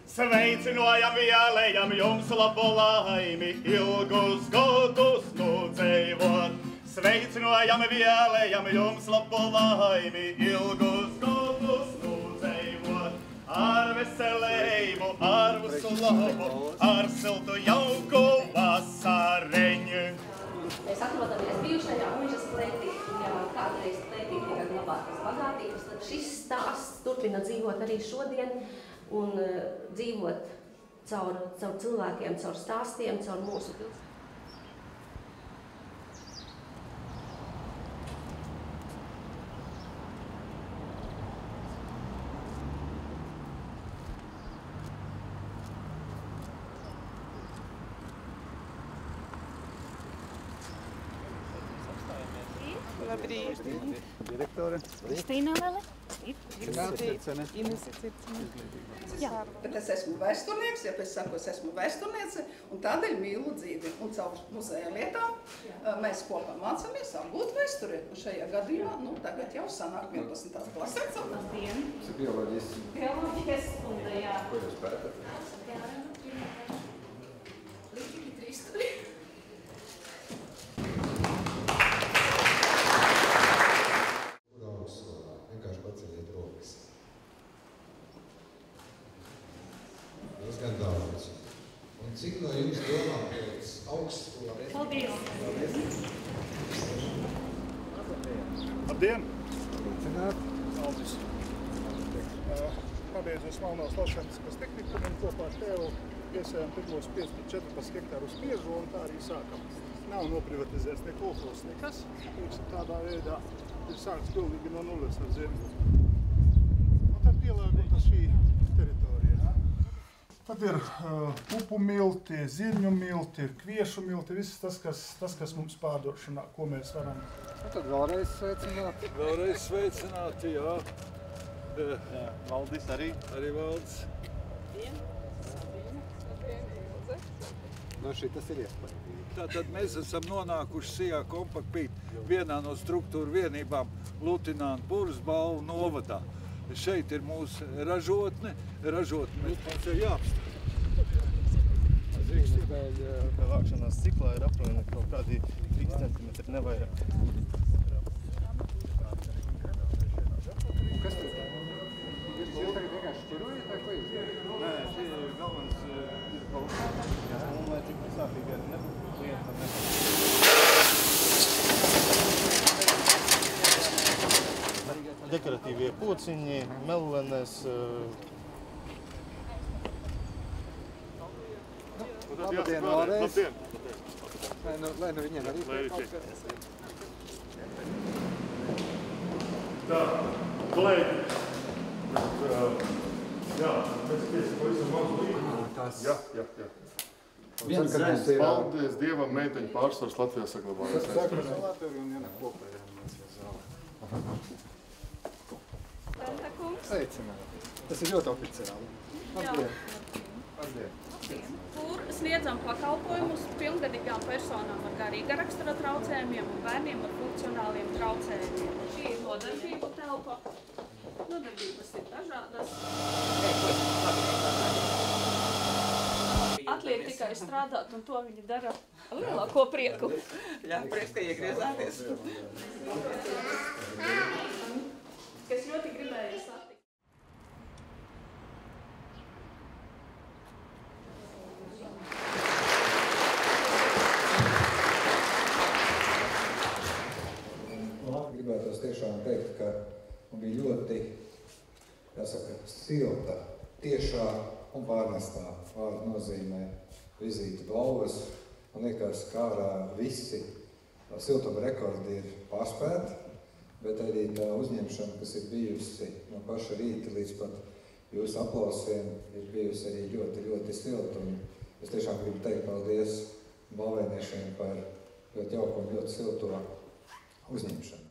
Sveicinojam, vēlējam jums labu laimi, ilgus gadus nu dzīvot. Sveicinojam, vēlējam jums labu laimi, ilgus gadus nu dzīvot. Ar veselību, ar visu labu, ar siltu jauku vasareņu. Mēs atrodamies bijušajā muižas klētī, ja kādreiz klētī tika glabātas bagātības, tad šis stāsts turpina dzīvot arī šodien un dzīvot caur cilvēkiem, caur stāstiem, caur mūsu pilsētu. Labrīt. Direktore. Kristīna Lele. Jā. Bet es esmu vēsturnieks, ja es saku, es esmu vēsturniece, un tādēļ mīlu dzīvi. Un caur muzeja lietām mēs kopā mācāmies apgūt vēsturi. Un šajā gadījumā, tagad jau sanāk 11. klasē. Labdien. Tas ir bioloģijas. Bioloģijas stunda, jā. Ko jūs pētat? Līdzīgi 3 studi. Vienkārši paceļiet rokas. Diezgan daudz. Un cik no jums domā pēc augstskolā? Paldies. Labdien! Sveicināt. Aldis. Pabeidzos Malnās lauksaimniecības tehniku un kopā ar tevu iesējām pirmos 14 hektārus biežu un tā arī sākam. Nav noprivatizēts ne kolhozs, nekas. Tādā veidā ir sākts pilnīgi no nulles ar zemi. Un tad pielāgota šī teritorija. Tad ir pupu milti, zirņu milti, kviešu milti, viss tas, kas mums pārdošanā, ko mēs varam. Un tad vēlreiz sveicināti. Vēlreiz sveicināti, jā. Valdis arī. Arī Valdis. No šī tas ir iespējams. Tātad mēs esam nonākuši šajā kompaktpīt vienā no struktūra vienībām Lutināna Pursbalvu novadā. Šeit ir mūsu ražotne. Ražotne mēs mums jau jāapstāv. Vākšanās ciklā ir apmēram kaut kādi 3 centimetri, nevairāk. Un kas tur? Jūs tagad vienkārši šķirojat vai ko jūs darāt? Nē, šī ir galvenais izbalsās. Un lai tik sāpīgi arī nebūtu klientam dekoratīvie pociņi, mellenes. Labdien vēlreiz. Lai nu viņiem arī kaut kas. Tā, kolēģi. Jā, mēs pavisam mazu līgumu. Jā. Paldies Paldies Dievam, meiteņu pārsvars Latvijā saglabājas. Latviju un ienāk kopējā mācījās zālē. Sveicināti. Tas ir ļoti oficiāli. Labdien. Kur sniedzam pakalpojumus pilngadīgām personām ar garīga rakstura traucējumiem un bērniem ar funkcionāliem traucējumiem. Šī ir nodarbību telpa. Nodarbības ir dažādas. Atliek tikai strādāt, un to viņi dara ar lielāko prieku. Jā, prieks, ka iegriezāties. Kas ļoti gribēja satikt. Gribētos tiešām teikt, ka man bija ļoti, jāsaka, silta, tiešā un pārnestā vārda nozīmē vizīte Blauvas. Man liekas, kā ārā visi siltuma rekordi ir pārspēti, bet arī tā uzņemšana, kas ir bijusi no paša rīta līdz pat jūsu aplausiem, ir bijusi arī ļoti, ļoti silta. Un es tiešām gribu teikt paldies balvēniešiem par ļoti jauku un ļoti silto uzņemšanu.